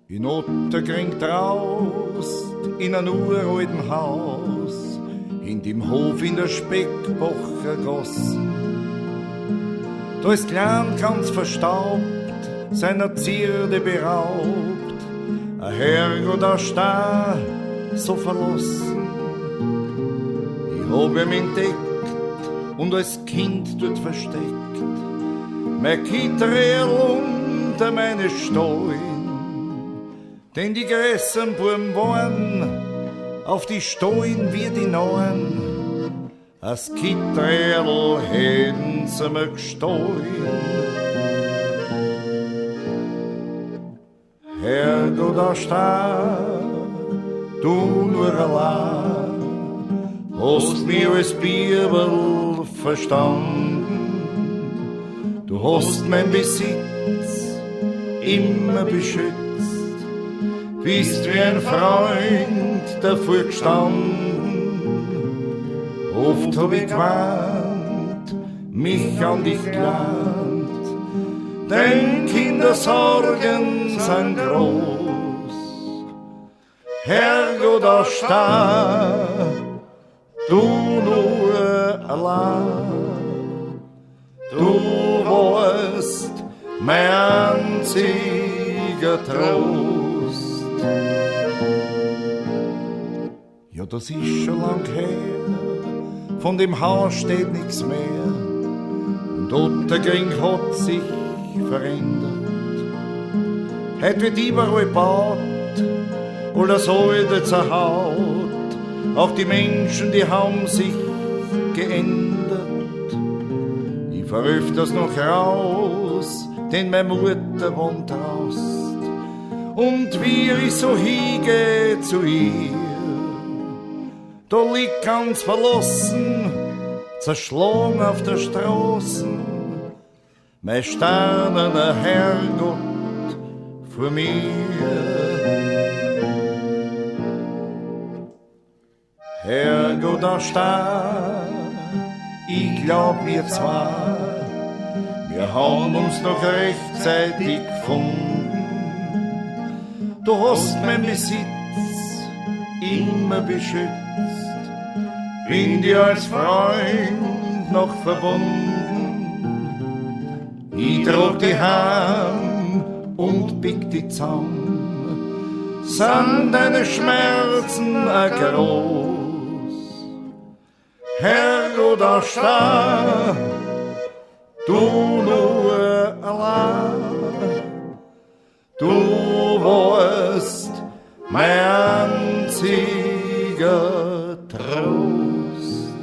In Otterkring traust, in ein uralten Haus, in dem Hof in der Speckbacher Goss. Da ist klein ganz verstaubt, seiner Zierde beraubt, ein Herrgott da steh, so verlassen. Ich hab ihn entdeckt und als Kind dort versteckt, mein Kitterl unter meine Stollen. Denn die größeren Buben waren auf die Stollen wie die Neuen. Als Kitterl hätten sie mir gestohlen. Herrgott, da steh, du nur allein, hast mich als Bibel verstanden. Du hast mein Besitz immer beschützt, bist wie ein Freund davor gestanden. Oft hab ich gewarnt, mich an dich gelernt, denn Kindersorgen sind groß. Herrgott, da steh, du nur allein, du warst mein einziger Trost. Ja, das ist schon lang her, von dem Haus steht nichts mehr, und Otterkring hat sich verändert. Heute wird überall gebaut, oder Säule zerhaut, auch die Menschen, die haben sich geändert. Ich fahr öfters noch raus, denn meine Mutter wohnt draußen. Und wie ich so hiege zu ihr, da liegt ganz verlassen, zerschlagen auf der Straße, mein sternener Herrgott vor mir. Herrgott, da steh, ich glaub wir zwei, wir haben uns noch rechtzeitig gefunden. Du hast mein Besitz immer beschützt, bin dir als Freund noch verbunden. Ich trug die Hand und bieg die Zahn, sind deine Schmerzen groß. Herrgott, da steh, du nur allein, du warst mein einziger Trost.